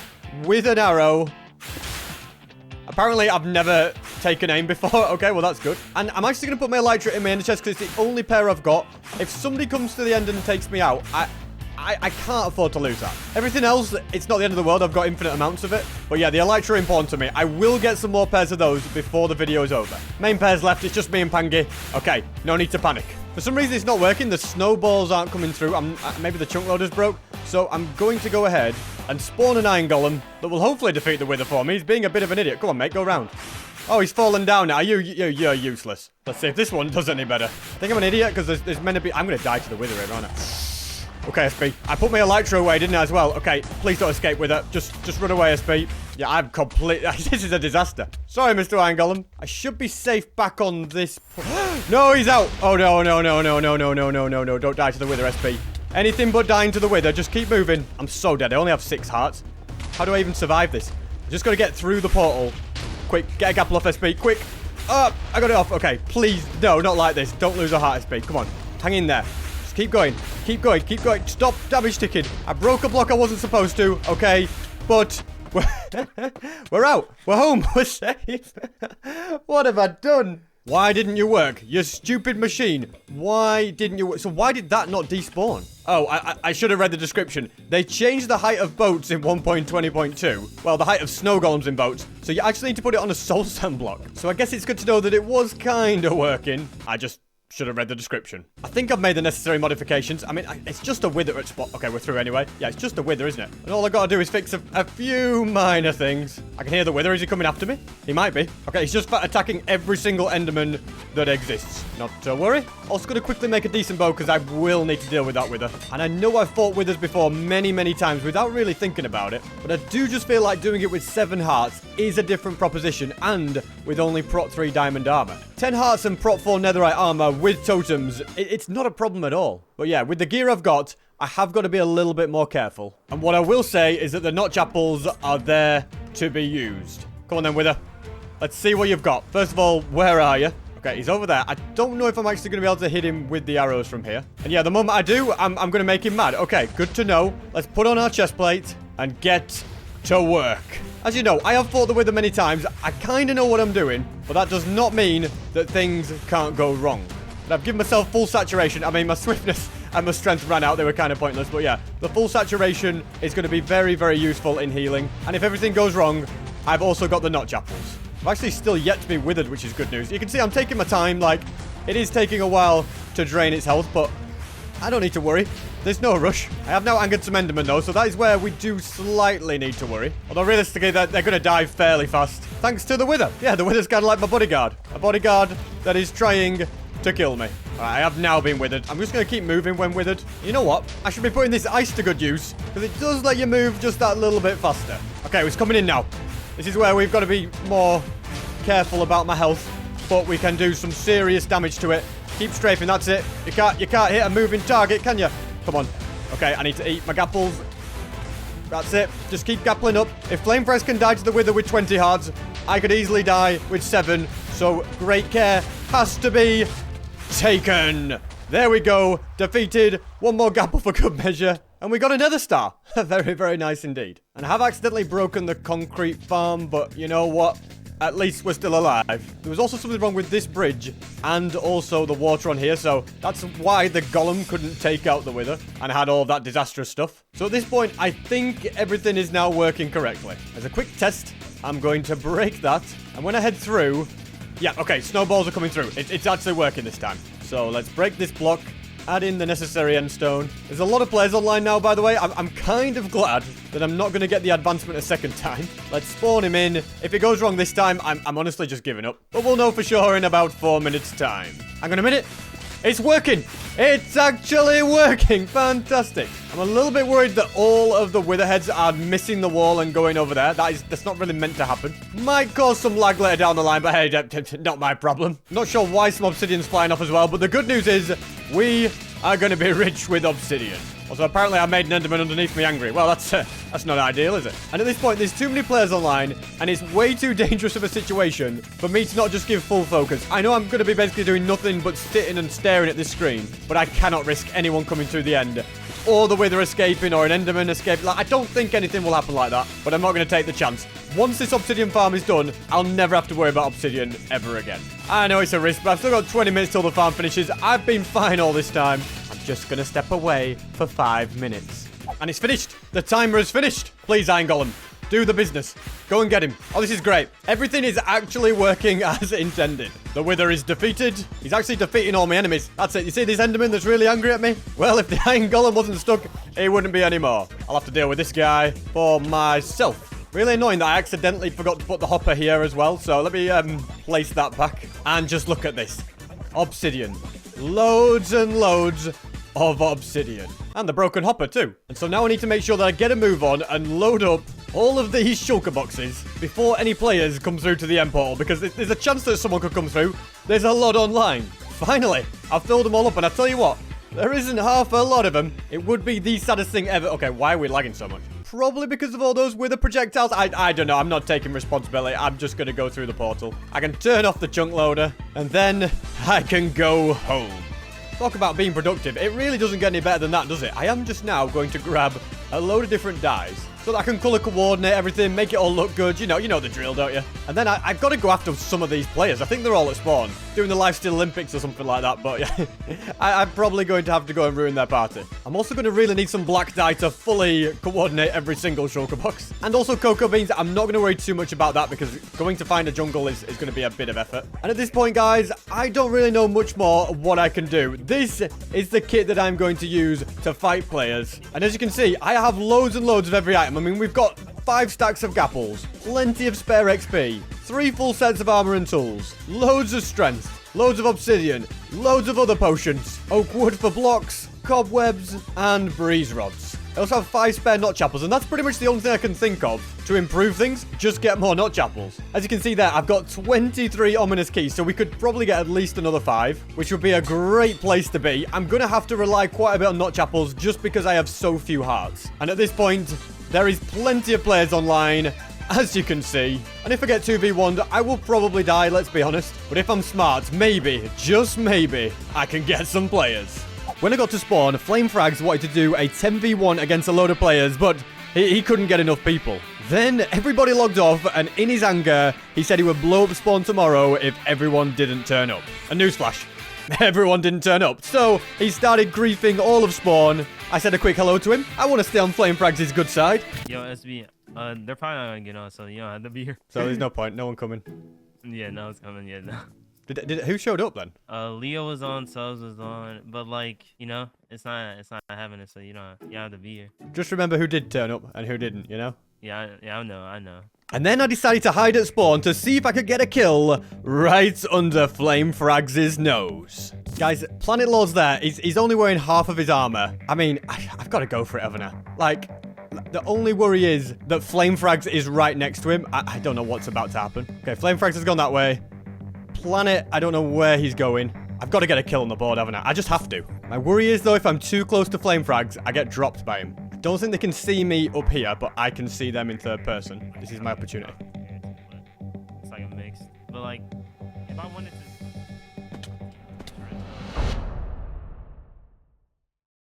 with an arrow. Apparently, I've never taken aim before. Okay, well, that's good. And I'm actually going to put my elytra in my ender chest because it's the only pair I've got. If somebody comes to the end and takes me out, I can't afford to lose that. Everything else, it's not the end of the world. I've got infinite amounts of it. But yeah, the elytra are important to me. I will get some more pairs of those before the video is over. Main pair's left. It's just me and Pangy. Okay, no need to panic. For some reason, it's not working. The snowballs aren't coming through. Maybe the chunk loader's broke. So I'm going to go ahead and spawn an iron golem that will hopefully defeat the wither for me. He's being a bit of an idiot. Come on, mate. Go round. Oh, he's fallen down now. You're useless. Let's see if this one does any better. I think I'm an idiot because there's meant to be... I'm going to die to the wither here, aren't I? Okay, SP. I put my elytra away, didn't I, as well? Okay, please don't escape with it. Just run away, SP. Yeah, I'm complete... This is a disaster. Sorry, Mr. Iron Golem. I should be safe back on this... No, he's out. Oh, no. Don't die to the wither, SP. Anything but dying to the wither. Just keep moving. I'm so dead. I only have 6 hearts. How do I even survive this? I just got to get through the portal. Quick, get a gapple off, SP. Quick. I got it off. Okay, please. No, not like this. Don't lose a heart, SP. Come on. Hang in there. Keep going. Keep going. Keep going. Stop damage ticking. I broke a block I wasn't supposed to. Okay. But we're out. We're home. We're safe. What have I done? Why didn't you work? You stupid machine. Why didn't you work? So why did that not despawn? Oh, I should have read the description. They changed the height of boats in 1.20.2. Well, the height of snow golems in boats. So you actually need to put it on a soul sand block. So I guess it's good to know that it was kind of working. I just... should have read the description. I think I've made the necessary modifications. I mean, it's just a wither at spot. Okay, we're through anyway. Yeah, it's just a wither, isn't it? And all I gotta do is fix a few minor things. I can hear the wither. Is he coming after me? He might be. Okay, he's just attacking every single enderman that exists. Not to worry. Also gonna quickly make a decent bow because I will need to deal with that wither. And I know I've fought withers before many times without really thinking about it. But I do just feel like doing it with 7 hearts is a different proposition and with only Prot 3 diamond armor. 10 hearts and Prot 4 netherite armor with totems, it's not a problem at all. But yeah, with the gear I've got, I have got to be a little bit more careful. And what I will say is that the notch apples are there to be used. Come on then, Wither. Let's see what you've got. First of all, where are you? Okay, he's over there. I don't know if I'm actually going to be able to hit him with the arrows from here. And yeah, the moment I do, I'm going to make him mad. Okay, good to know. Let's put on our chest plate and get to work. As you know, I have fought the Wither many times. I kind of know what I'm doing, but that does not mean that things can't go wrong. And I've given myself full saturation. I mean, my swiftness and my strength ran out. They were kind of pointless. But yeah, the full saturation is going to be very, very useful in healing. And if everything goes wrong, I've also got the notch apples. I've actually still yet to be withered, which is good news. You can see I'm taking my time. Like, it is taking a while to drain its health, but I don't need to worry. There's no rush. I have now angered some Endermen, though, so that is where we do slightly need to worry. Although, realistically, they're going to die fairly fast. Thanks to the Wither. Yeah, the Wither's kind of like my bodyguard. A bodyguard that is trying to kill me. All right, I have now been withered. I'm just going to keep moving when withered. You know what? I should be putting this ice to good use, because it does let you move just that little bit faster. Okay, it's coming in now. This is where we've got to be more careful about my health, but we can do some serious damage to it. Keep strafing, that's it. You can't hit a moving target, can you? Come on. Okay, I need to eat my gapples. That's it. Just keep gappling up. If Flame Press can die to the Wither with 20 hearts, I could easily die with 7. So great care has to be taken. There we go. Defeated. One more gapple for good measure. And we got another star. Very, very nice indeed. And I have accidentally broken the concrete farm, but you know what? At least we're still alive. There was also something wrong with this bridge and also the water on here, so that's why the golem couldn't take out the Wither and had all that disastrous stuff. So at this point, I think everything is now working correctly. As a quick test, I'm going to break that, and when I head through... Yeah, okay, snowballs are coming through. It's actually working this time. So let's break this block. Add in the necessary end stone. There's a lot of players online now, by the way. I'm kind of glad that I'm not going to get the advancement a second time. Let's spawn him in. If it goes wrong this time, I'm honestly just giving up. But we'll know for sure in about 4 minutes' time. Hang on a minute. It's working. It's actually working. Fantastic. I'm a little bit worried that all of the Witherheads are missing the wall and going over there. That's not really meant to happen. Might cause some lag later down the line, but hey, not my problem. Not sure why some Obsidian's flying off as well, but the good news is we are going to be rich with Obsidian. Also, apparently I made an Enderman underneath me angry. Well, that's not ideal, is it? And at this point, there's too many players online, and it's way too dangerous of a situation for me to not just give full focus. I know I'm going to be basically doing nothing but sitting and staring at this screen, but I cannot risk anyone coming through the end, or the Wither escaping, or an Enderman escaping. Like, I don't think anything will happen like that, but I'm not going to take the chance. Once this Obsidian farm is done, I'll never have to worry about Obsidian ever again. I know it's a risk, but I've still got 20 minutes till the farm finishes. I've been fine all this time. Just gonna step away for 5 minutes. And it's finished. The timer is finished. Please, Iron Golem, do the business. Go and get him. Oh, this is great. Everything is actually working as intended. The Wither is defeated. He's actually defeating all my enemies. That's it. You see this Enderman that's really angry at me? Well, if the Iron Golem wasn't stuck, he wouldn't be anymore. I'll have to deal with this guy for myself. Really annoying that I accidentally forgot to put the hopper here as well. So let me place that back. And just look at this. Obsidian. Loads and loads of Obsidian. And the broken hopper too. And so now I need to make sure that I get a move on and load up all of these shulker boxes before any players come through to the end portal, because there's a chance that someone could come through. There's a lot online. Finally, I've filled them all up, and I tell you what, there isn't half a lot of them. It would be the saddest thing ever. Okay, why are we lagging so much? Probably because of all those Wither projectiles. I don't know. I'm not taking responsibility. I'm just going to go through the portal. I can turn off the chunk loader, and then I can go home. Talk about being productive. It really doesn't get any better than that, does it? I am just now going to grab a load of different dyes so that I can color coordinate everything, make it all look good. You know the drill, don't you? And then I've got to go after some of these players. I think they're all at spawn, doing the Lifesteal Olympics or something like that. But yeah, I'm probably going to have to go and ruin their party. I'm also going to really need some black dye to fully coordinate every single shulker box. And also cocoa beans. I'm not going to worry too much about that because going to find a jungle is going to be a bit of effort. And at this point, guys, I don't really know much more what I can do. This is the kit that I'm going to use to fight players. And as you can see, I have loads and loads of every item. I mean, we've got 5 stacks of gapples, plenty of spare XP, 3 full sets of armor and tools, loads of strength, loads of obsidian, loads of other potions, oak wood for blocks, cobwebs, and breeze rods. I also have 5 spare notch apples, and that's pretty much the only thing I can think of to improve things. Just get more notch apples. As you can see there, I've got 23 ominous keys, so we could probably get at least another 5, which would be a great place to be. I'm going to have to rely quite a bit on notch apples just because I have so few hearts. And at this point, there is plenty of players online, as you can see. And if I get 2v1'd, I will probably die, let's be honest. But if I'm smart, maybe, just maybe, I can get some players. When I got to spawn, Flame Frags wanted to do a 10v1 against a load of players, but he couldn't get enough people. Then everybody logged off, and in his anger, he said he would blow up spawn tomorrow if everyone didn't turn up. A newsflash. Everyone didn't turn up, so he started griefing all of spawn. I said a quick hello to him. I want to stay on Flame Frags' good side. Yo, SB, they're probably not gonna get on, so you don't have to be here. So there's no point. No one coming. Yeah, no one's coming yet. No. Who showed up then? Leo was on, Subs was on, but like, you know, it's not having it, so you don't have to be here. Just remember who did turn up and who didn't, you know? Yeah, I know. And then I decided to hide at spawn to see if I could get a kill right under Flame Frags' nose. Guys, Planet Lord's there. He's only wearing half of his armor. I mean, I've got to go for it, haven't I? Like, the only worry is that Flame Frags is right next to him. I don't know what's about to happen. Okay, Flame Frags has gone that way. Planet, I don't know where he's going. I've got to get a kill on the board, haven't I? I just have to. My worry is, though, if I'm too close to Flame Frags, I get dropped by him. I don't think they can see me up here, but I can see them in third person. This is my opportunity. It's like a mix. But like, if I wanted to...